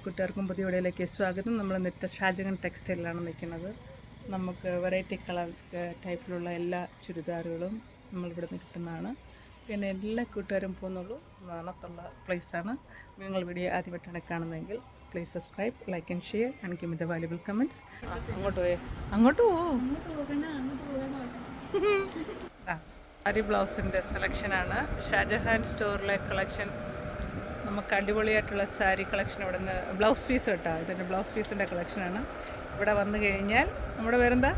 കൂട്ടുകാർക്കും പുതിയ വീഡിയോയിലേക്ക് സ്വാഗതം. നമ്മൾ ഇന്നത്തെ ഷാജഹാൻ ടെക്സ്റ്റൈലിലാണ് നിൽക്കുന്നത്. നമുക്ക് വെറൈറ്റി കളർ ടൈപ്പിലുള്ള എല്ലാ ചുരിദാറുകളും നമ്മളിവിടെ നിന്ന് കിട്ടുന്നതാണ്. പിന്നെ എല്ലാ കൂട്ടുകാരും പോകുന്നുള്ളൂ നാണത്തുള്ള പ്ലേസാണ്. നിങ്ങൾ വീഡിയോ ആദ്യമായിട്ടാണ് കാണുന്നതെങ്കിൽ please subscribe, like and share and give me the valuable comments. അങ്ങോട്ട് സാരി ബ്ലൗസിൻ്റെ സെലക്ഷനാണ്. ഷാജഹാൻ സ്റ്റോറിലെ കളക്ഷൻ. നമുക്ക് അടിപൊളിയായിട്ടുള്ള സാരി കളക്ഷൻ ഇവിടെ നിന്ന് ബ്ലൗസ് പീസ് കേട്ടോ. ഇതിൻ്റെ ബ്ലൗസ് പീസിൻ്റെ കളക്ഷനാണ്. ഇവിടെ വന്നു കഴിഞ്ഞാൽ നമ്മുടെ പേരെന്താ,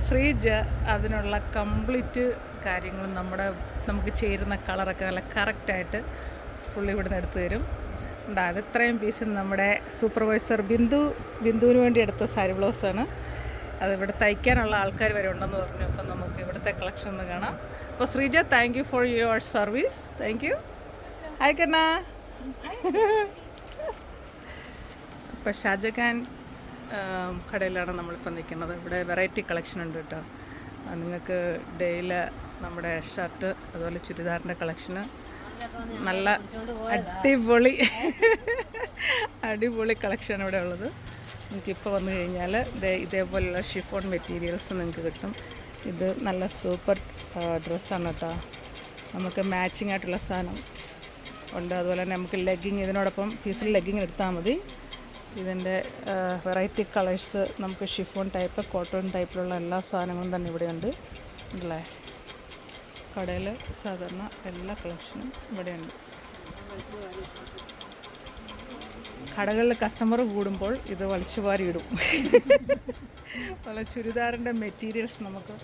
ശ്രീജ. അതിനുള്ള കംപ്ലീറ്റ് കാര്യങ്ങളും നമുക്ക് ചേരുന്ന കളറൊക്കെ നല്ല കറക്റ്റായിട്ട് പുള്ളി ഇവിടെ നിന്ന് എടുത്തു തരും. അത് ഇത്രയും പീസ് നമ്മുടെ സൂപ്പർവൈസർ ബിന്ദുവിന് വേണ്ടി എടുത്ത സാരി ബ്ലൗസാണ്. അത് ഇവിടെ തയ്ക്കാനുള്ള ആൾക്കാർ വരെ ഉണ്ടെന്ന് പറഞ്ഞു. അപ്പം നമുക്ക് ഇവിടുത്തെ കളക്ഷൻ ഒന്ന് കാണാം. അപ്പോൾ Sreeja, thank you for your service. Thank you. Hi Kanna. ഇപ്പോൾ ഷാജഹാൻ കടയിലാണ് നമ്മളിപ്പോൾ നിൽക്കുന്നത്. ഇവിടെ വെറൈറ്റി കളക്ഷൻ ഉണ്ട് കേട്ടോ. നിങ്ങൾക്ക് ഡെയിലി നമ്മുടെ ഷർട്ട് അതുപോലെ ചുരിദാറിൻ്റെ കളക്ഷന് നല്ല അടിപൊളി കളക്ഷൻ ഇവിടെ ഉള്ളത്. നിങ്ങൾക്കിപ്പോൾ വന്നു കഴിഞ്ഞാൽ ഇതേപോലെയുള്ള ഷിഫോൺ മെറ്റീരിയൽസ് നിങ്ങൾക്ക് കിട്ടും. ഇത് നല്ല സൂപ്പർ ഡ്രസ്സാണ് കേട്ടോ. നമുക്ക് മാച്ചിങ് ആയിട്ടുള്ള സാധനം ഉണ്ട്. അതുപോലെ തന്നെ നമുക്ക് ലെഗിങ്, ഇതിനോടൊപ്പം പീസിൽ ലെഗിങ് എടുത്താൽ മതി. ഇതിൻ്റെ വെറൈറ്റി കളേഴ്സ് നമുക്ക് ഷിഫോൺ ടൈപ്പ്, കോട്ടൺ ടൈപ്പിലുള്ള എല്ലാ സാധനങ്ങളും തന്നെ ഇവിടെയുണ്ട് അല്ലേ. കടയിൽ സാധാരണ എല്ലാ കളക്ഷനും ഇവിടെയുണ്ട്. കടകളിൽ കസ്റ്റമർ കൂടുമ്പോൾ ഇത് വലിച്ചു വാരി ഇടും. അതുപോലെ ചുരിദാറിൻ്റെ മെറ്റീരിയൽസ് നമുക്ക്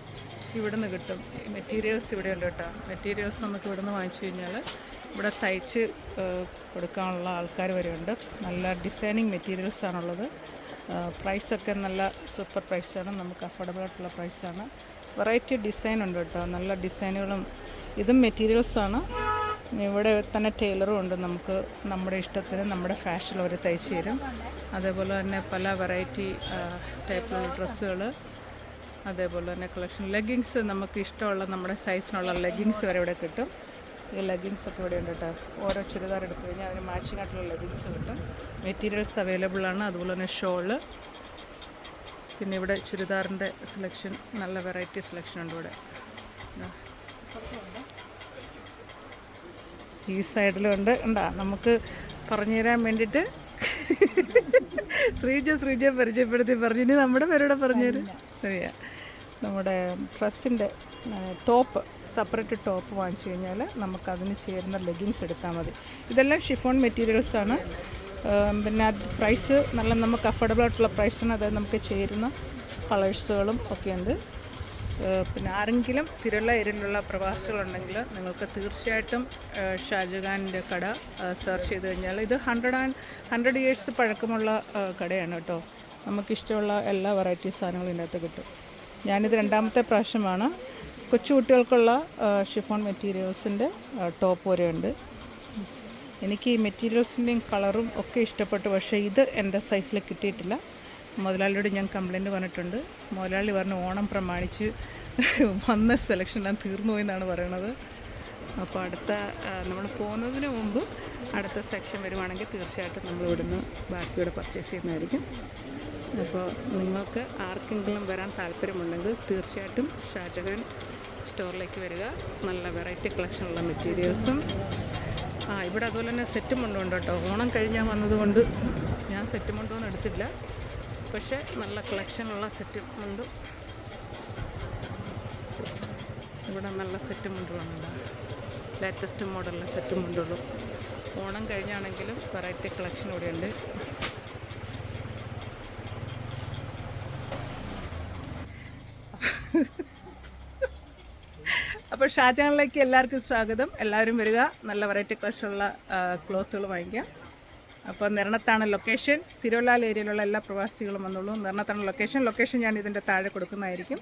ഇവിടെ നിന്ന് കിട്ടും. മെറ്റീരിയൽസ് ഇവിടെയുണ്ട് കേട്ടോ. മെറ്റീരിയൽസ് നമുക്ക് ഇവിടെ നിന്ന് വാങ്ങിച്ചു കഴിഞ്ഞാൽ ഇവിടെ തയ്ച്ച് കൊടുക്കാനുള്ള ആൾക്കാർ വരെയുണ്ട്. നല്ല ഡിസൈനിങ് മെറ്റീരിയൽസാണുള്ളത്. പ്രൈസൊക്കെ നല്ല സൂപ്പർ പ്രൈസാണ്. നമുക്ക് അഫോർഡബിൾ ആയിട്ടുള്ള പ്രൈസാണ്. വെറൈറ്റി ഡിസൈൻ ഉണ്ട് കേട്ടോ. നല്ല ഡിസൈനുകളും ഇതും മെറ്റീരിയൽസാണ്. ഇവിടെ തന്നെ ടൈലറും ഉണ്ട്. നമുക്ക് നമ്മുടെ ഇഷ്ടത്തിന് നമ്മുടെ ഫാഷനിൽ അവർ തയ്ച്ച് തരും. അതേപോലെ തന്നെ പല വെറൈറ്റി ടൈപ്പിലുള്ള ഡ്രസ്സുകൾ, അതേപോലെ തന്നെ കളക്ഷൻ ലെഗിങ്സ്, നമുക്ക് ഇഷ്ടമുള്ള നമ്മുടെ സൈസിനുള്ള ലെഗിങ്സ് വരെ ഇവിടെ കിട്ടും. ഈ ലെഗിങ്സ് ഒക്കെ ഇവിടെ ഉണ്ട് കേട്ടോ. ഓരോ ചുരിദാർ എടുത്തു കഴിഞ്ഞാൽ അതിന് മാച്ചിങ് ആയിട്ടുള്ള ലെഗിങ്സ് കിട്ടും. മെറ്റീരിയൽസ് അവൈലബിൾ ആണ്. അതുപോലെ തന്നെ ഷോള്, പിന്നെ ഇവിടെ ചുരിദാറിൻ്റെ സെലക്ഷൻ, നല്ല വെറൈറ്റി സെലക്ഷൻ ഉണ്ട് ഇവിടെ. ഈ സൈഡിലുണ്ട് ഉണ്ടാ. നമുക്ക് പറഞ്ഞു തരാൻ വേണ്ടിയിട്ട് ശ്രീജ പരിചയപ്പെടുത്തി പറഞ്ഞു. ഇനി നമ്മുടെ പേരോടെ പറഞ്ഞു തരും. ശരിയാ. നമ്മുടെ ഡ്രസ്സിൻ്റെ ടോപ്പ്, സെപ്പറേറ്റ് ടോപ്പ് വാങ്ങിച്ചു കഴിഞ്ഞാൽ നമുക്കതിന് ചേരുന്ന ലെഗിങ്സ് എടുത്താൽ മതി. ഇതെല്ലാം ഷിഫോൺ മെറ്റീരിയൽസാണ്. പിന്നെ പ്രൈസ് നല്ല നമുക്ക് അഫോർഡബിൾ ആയിട്ടുള്ള പ്രൈസാണ്. അതായത് നമുക്ക് ചേരുന്ന കളേഴ്സുകളും ഒക്കെ ഉണ്ട്. പിന്നെ ആരെങ്കിലും തിരുവല്ല ഏരിയയിലുള്ള പ്രവാസികളുണ്ടെങ്കിൽ നിങ്ങൾക്ക് തീർച്ചയായിട്ടും ഷാജഹാൻ്റെ കട സെർച്ച് ചെയ്ത് കഴിഞ്ഞാൽ ഇത് 100 ഇയേഴ്സ് പഴക്കമുള്ള കടയാണ് കേട്ടോ. നമുക്കിഷ്ടമുള്ള എല്ലാ വെറൈറ്റി സാധനങ്ങളും ഇതിനകത്ത് കിട്ടും. ഞാനിത് 2ാമത്തെ പ്രാവശ്യമാണ്. കൊച്ചുകുട്ടികൾക്കുള്ള ഷിഫോൺ മെറ്റീരിയൽസിൻ്റെ ടോപ്പ് വരെ ഉണ്ട്. എനിക്ക് ഈ മെറ്റീരിയൽസിൻ്റെയും കളറും ഒക്കെ ഇഷ്ടപ്പെട്ടു. പക്ഷേ ഇത് എൻ്റെ സൈസിൽ കിട്ടിയിട്ടില്ല. മുതലാളിയോട് ഞാൻ കംപ്ലയിൻറ്റ് പറഞ്ഞിട്ടുണ്ട്. മുതലാളി പറഞ്ഞു ഓണം പ്രമാണിച്ച് വന്ന സെലക്ഷനെല്ലാം തീർന്നു പോയെന്നാണ് പറയണത്. അപ്പോൾ അടുത്ത നമ്മൾ പോകുന്നതിന് മുമ്പ് അടുത്ത സെക്ഷൻ വരുവാണെങ്കിൽ തീർച്ചയായിട്ടും നമ്മൾ ഇവിടുന്ന് ബാക്കിയോടെ പർച്ചേസ് ചെയ്യുന്നതായിരിക്കും. അപ്പോൾ നിങ്ങൾക്ക് ആർക്കെങ്കിലും വരാൻ താല്പര്യമുണ്ടെങ്കിൽ തീർച്ചയായിട്ടും ഷാജഹാൻ സ്റ്റോറിലേക്ക് വരിക. നല്ല വെറൈറ്റി കളക്ഷനുള്ള മെറ്റീരിയൽസും ഇവിടെ അതുപോലെ തന്നെ സെറ്റ് മുണ്ടുണ്ട് കേട്ടോ. ഓണം കഴിഞ്ഞാൽ വന്നതുകൊണ്ട് ഞാൻ സെറ്റ് മുണ്ടൊന്നും എടുത്തില്ല. പക്ഷേ നല്ല കളക്ഷനുള്ള സെറ്റ് മുണ്ടും ഇവിടെ നല്ല സെറ്റ് മുണ്ടുകളുണ്ട്. ലേറ്റസ്റ്റ് മോഡലിലെ സെറ്റ് മുണ്ടുള്ളൂ. ഓണം കഴിഞ്ഞാണെങ്കിലും വെറൈറ്റി കളക്ഷൻ ഇവിടെയുണ്ട്. അപ്പോൾ ഷാജഹാനിലേക്ക് എല്ലാവർക്കും സ്വാഗതം. എല്ലാവരും വരിക. നല്ല വെറൈറ്റി കളക്ഷനുള്ള ക്ലോത്തുകൾ വാങ്ങിക്കാം. അപ്പോൾ നിരണത്താണ് ലൊക്കേഷൻ. തിരുവല്ല ഏരിയയിലുള്ള എല്ലാ പ്രവാസികളും വന്നുള്ളൂ. നിരണത്താണ് ലൊക്കേഷൻ ഞാൻ ഇതിൻ്റെ താഴെ കൊടുക്കുന്നതായിരിക്കും.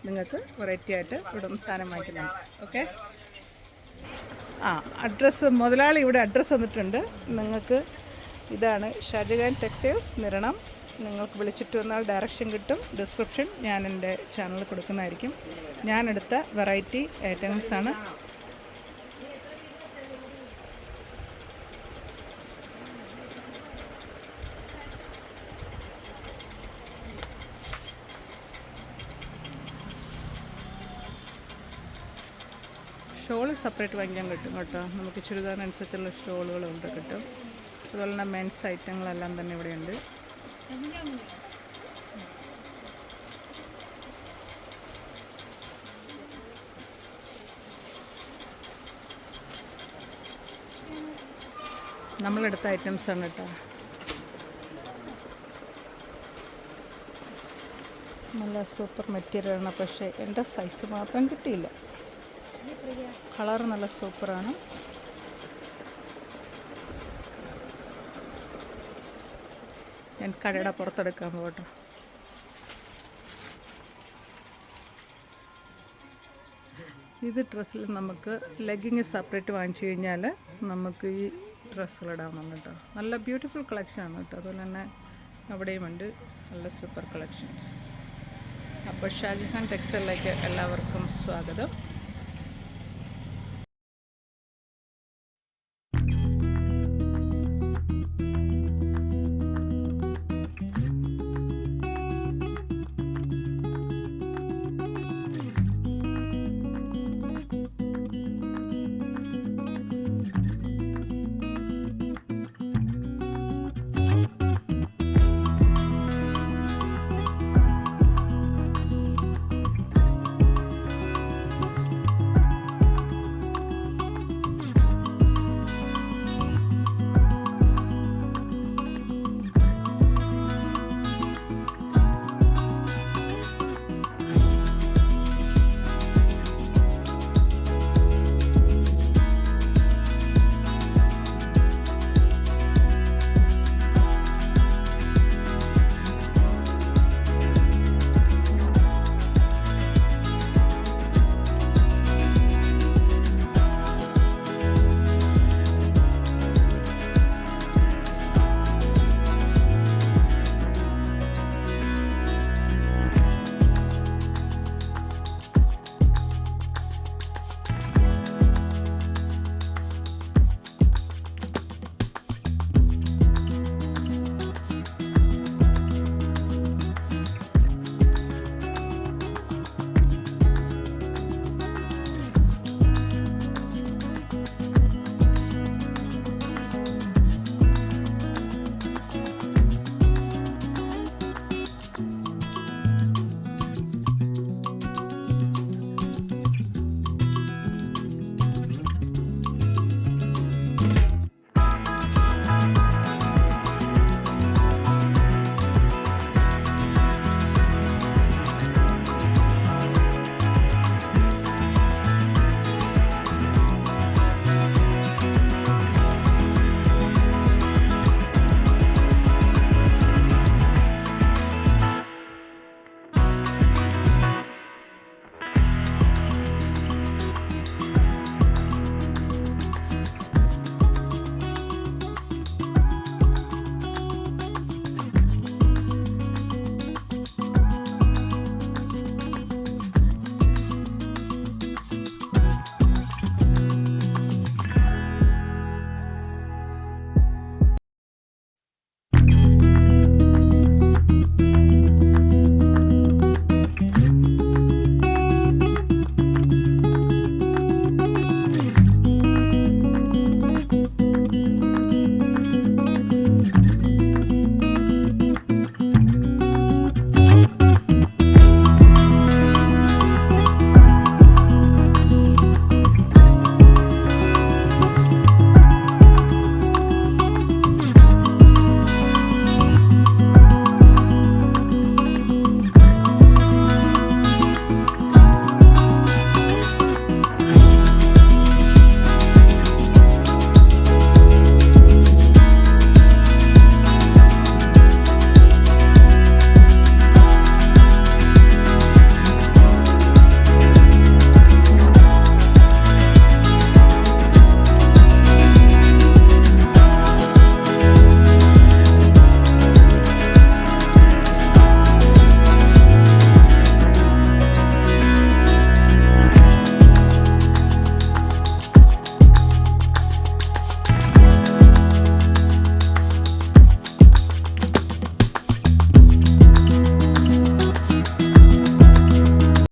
നിങ്ങൾക്ക് വെറൈറ്റി ആയിട്ട് ഇവിടെ നിന്ന് സാധനം വാങ്ങിക്കുന്നുണ്ട്. ഓക്കെ. അഡ്രസ്സ് മുതലാളി ഇവിടെ അഡ്രസ്സ് തന്നിട്ടുണ്ട്. നിങ്ങൾക്ക് ഇതാണ് ഷാജഹാൻ ടെക്സ്റ്റൈൽസ് നിരണം. നിങ്ങൾക്ക് വിളിച്ചിട്ട് വന്നാൽ ഡയറക്ഷൻ കിട്ടും. ഡിസ്ക്രിപ്ഷൻ ഞാൻ എൻ്റെ ചാനലിൽ കൊടുക്കുന്നതായിരിക്കും. ഞാനെടുത്ത വെറൈറ്റി ഐറ്റംസാണ്. ഷോൾ സെപ്പറേറ്റ് വാങ്ങിക്കാൻ കിട്ടും കേട്ടോ. നമുക്ക് ചുരിദാറിനനുസരിച്ചുള്ള ഷോളുകളുണ്ട് കിട്ടും. അതുപോലെ തന്നെ മെൻസ് ഐറ്റങ്ങളെല്ലാം തന്നെ ഇവിടെയുണ്ട്. നമ്മളെടുത്ത ഐറ്റംസാണ് കേട്ടോ. നല്ല സൂപ്പർ മെറ്റീരിയലാണ്, പക്ഷേ എൻ്റെ സൈസ് മാത്രം കിട്ടിയില്ല. കളർ നല്ല സൂപ്പറാണ്. ഞാൻ കടയുടെ പുറത്തെടുക്കാൻ പോകട്ടെ. ഇത് ഡ്രസ്സിൽ നമുക്ക് ലെഗിങ് സെപ്പറേറ്റ് വാങ്ങിച്ചു കഴിഞ്ഞാൽ നമുക്ക് ഈ ഡ്രസ്സുകളിടാമെന്ന് കേട്ടോ. നല്ല ബ്യൂട്ടിഫുൾ കളക്ഷനാണ് കേട്ടോ. അതുപോലെ തന്നെ അവിടെയുമുണ്ട് നല്ല സൂപ്പർ കളക്ഷൻസ്. അപ്പോൾ ഷാജഹാൻ ടെക്സ്റ്റൈലിലേക്ക് എല്ലാവർക്കും സ്വാഗതം.